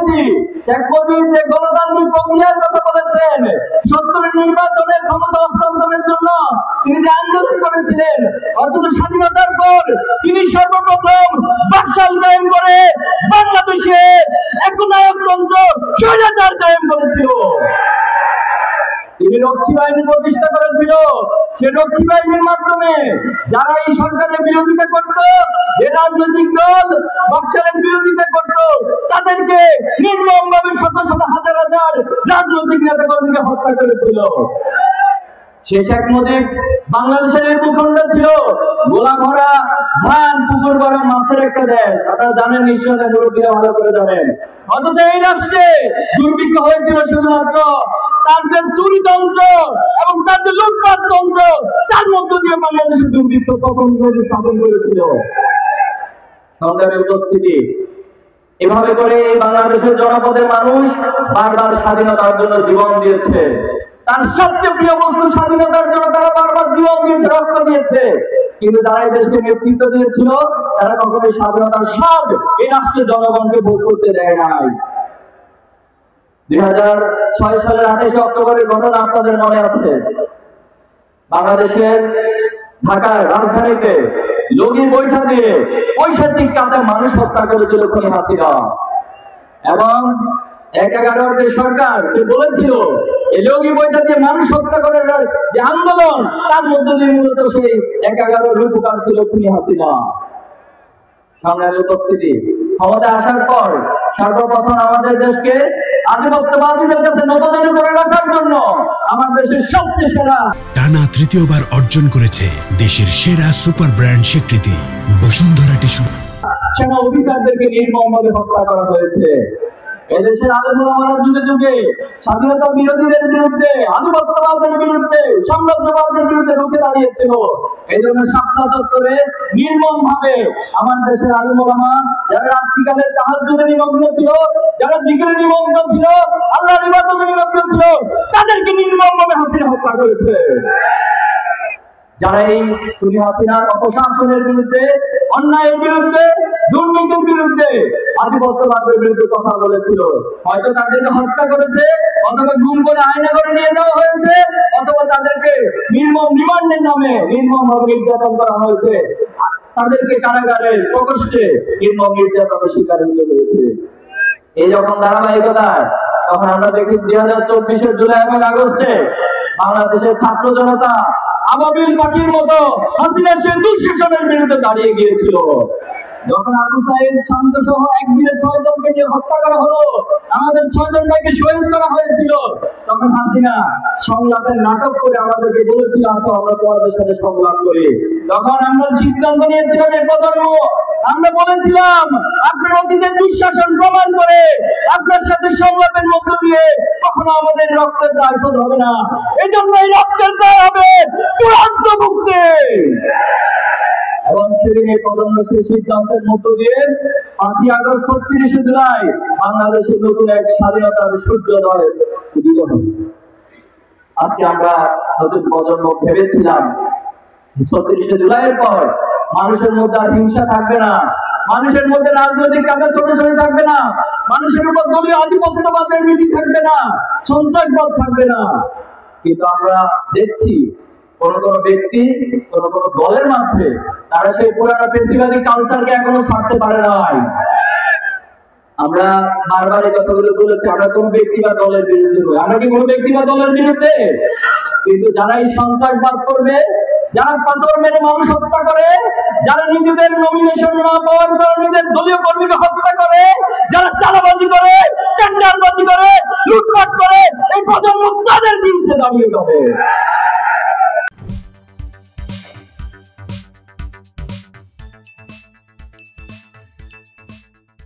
বলেছি, শেখ মুজিব যে গণতান্ত্রিক প্রক্রিয়ার কথা বলেছেন, ৭০-এর নির্বাচনে ক্ষমতা হস্তান্তরের জন্য তিনি যে আন্দোলন করেছিলেন, অথচ স্বাধীনতার পর তিনি সর্বপ্রথম বাকশাল কায়েম করে বাংলাদেশে একনায়কতন্ত্র স্বৈরাচার কায়েম করেছিল। তিনি রক্ষী বাহিনী প্রতিষ্ঠা করেছিল। সে রক্ষী বাহিনীর মাধ্যমে যারা এই সরকারের বিরোধিতা করত, যে রাজনৈতিক দল বাকশালের বিরোধিতা করত, তাদেরকে নির্মমভাবে শত শত হাজার হাজার রাজনৈতিক নেতাকর্মীকে হত্যা করেছিল। সে শেখ মুজিব বাংলাদেশের এই ভূখণ্ড ছিল গোলা ভরা ধান, পুকুর ভরা মাছের একটা দেশ। আপনারা জানেন, নিশ্চয়ই মুরব্বীরা ভালো করে জানেন। অথচ এই রাষ্ট্রে দুর্ভিক্ষ হয়েছিল শুধুমাত্র তার যে চুরিতন্ত্র এবং তার যে লুটপাট তন্ত্র, তার মধ্য দিয়ে বাংলাদেশের দুর্ভিক্ষ কখন স্থাপন করেছিল। সংগ্রামী উপস্থিতি, এভাবে করে এই বাংলাদেশের জনপদের মানুষ বারবার স্বাধীনতার জন্য জীবন দিয়েছে। তার সবচেয়ে প্রিয় বস্তু স্বাধীনতার জন্য তারা বারবার জীবন দিয়েছে, রক্ত দিয়েছে। কিন্তু যারা এই দেশকে নেতৃত্ব দিয়েছিল, তারা কখনোই স্বাধীনতার স্বাদ এই রাষ্ট্রের জনগণকে ভোগ করতে দেয় নাই। 2006 সালের 28 অক্টোবরের ঘটনা আপনাদের মনে আছে। বাংলাদেশের ঢাকার রাজধানীতে লগি বৈঠা দিয়ে পৈশাচিক কাজে মানুষ হত্যা করেছিল খুনি হাসিনা। এবং 11 যে সরকার, সে বলেছিল এই লগি বৈঠা দিয়ে মানুষ হত্যা করার যে আন্দোলন, তার মধ্য দিয়ে মূলত সেই 11 রূপকার ছিল খুনি হাসিনা। সংগ্রামী উপস্থিতি, ক্ষমতা আসার পর সর্বপ্রথম আমাদের দেশকে আধিপত্যবাদীদের কাছে নতজানু করে রাখার জন্য আমার দেশের সবচেয়ে সেরা টানা তৃতীয়বার অর্জন করেছে দেশের সেরা সুপার ব্র্যান্ড স্বীকৃতি বসুন্ধরা টিস্যু। সেনা অফিসারদেরকে নির্মমভাবে হত্যা করা হয়েছে। এদেশের আলেম ওলামারা যুগে যুগে স্বাধীনতা বিরোধীদের বিরুদ্ধে, আধিপত্যবাদের বিরুদ্ধে, সাম্রাজ্যবাদের বিরুদ্ধে রুখে দাঁড়িয়েছিল। এই জন্য শাপলা চত্বরে নির্মমভাবে আমার দেশের আলেম ওলামা, যারা রাত্রিকালে তাহাজ্জুদে নিমগ্ন ছিল, যারা জিকিরে নিমগ্ন ছিল, আল্লাহর ইবাদতে নিমগ্ন ছিল, তাদেরকে নির্মমভাবে হাসিনা হত্যা করেছে। যারা এই খুনি হাসিনার অপশাসনের বিরুদ্ধে, অন্যায়ের বিরুদ্ধে, দুর্নীতির বিরুদ্ধে, আধিপত্যবাদের বিরুদ্ধে কথা বলেছিল, হয়তো তাদেরকে হত্যা করেছে, অথবা গুম করে আয়না করে নিয়ে যাওয়া হয়েছে, অথবা তাদেরকে নির্মম রিমান্ডের নামে নির্মমভাবে নির্যাতন করা হয়েছে। তাদেরকে কারাগারে প্রকোষ্ঠে নির্মম নির্যাতনের শিকার হতে হয়েছে। এই যখন ধারাবাহিকতায়, তখন আমরা দেখি 2024-এর জুলাই এবং আগস্টে বাংলাদেশের ছাত্র জনতা আবাবিল পাখির মতো হাসিনার সেই দুঃশাসনের বিরুদ্ধে দাঁড়িয়ে গিয়েছিল। যখন আবু সাইদ শান্ত সহ একদিনে 6 জনকে নিয়ে হত্যা করা হলো, আমাদের 6 জন ভাইকে শহীদ করা হয়েছিল, তখন হাসিনা সংলাপের নাটক করে আমাদেরকে বলেছিল, আসো আমরা তোমাদের সাথে সংলাপ করি। তখন আমরা সিদ্ধান্ত নিয়েছিলাম, এই প্রজন্ম আমরা বলেছিলাম, আপনার অতীতের দুঃশাসন প্রমাণ করে আপনার সাথে সংলাপের মধ্য দিয়ে কখনো আমাদের রক্তের দায় শোধ হবে না। এই জন্য এই রক্তের দায় হবে চূড়ান্ত মুক্তি। এবং সেদিন এই প্রজন্ম সেই সিদ্ধান্তের মধ্য দিয়ে 5ই আগস্ট 36শে জুলাই বাংলাদেশের নতুন এক স্বাধীনতার সূর্যোদয় উদিত হল। আজকে আমরা নতুন প্রজন্ম ভেবেছিলাম 36শে জুলাইয়ের পর মানুষের মধ্যে আর হিংসা থাকবে না, মানুষের মধ্যে রাজনৈতিক কাজে ছোটাছুটি থাকবে না, মানুষের উপর দলীয় আধিপত্যবাদের নীতি থাকবে না, সন্ত্রাসবাদ থাকবে না। কিন্তু আমরা দেখছি কোন কোন ব্যক্তি, কোন কোন দলের মাঝে তারা সেই পুরানো ফেসিবাদী কালচারকে এখনো ছাড়তে পারে নাই। আমরা বারবার এই কথাগুলো বলেছি, আমরা কোন ব্যক্তি বা দলের বিরুদ্ধে নই। আমরা কি কোন ব্যক্তি বা দলের বিরুদ্ধে? কিন্তু যারা এই সন্ত্রাসবাদ করবে, যারা পাথর মেরে মানুষ হত্যা করে, যারা নিজেদের নমিনেশন না পাওয়ার কারণে নিজের দলীয় কর্মীকে হত্যা করে, যারা চাঁদাবাজি করে, টেন্ডারবাজি করে, লুটপাট করে, এই প্রজন্ম তাদের বিরুদ্ধে দাঁড়িয়ে যাবে।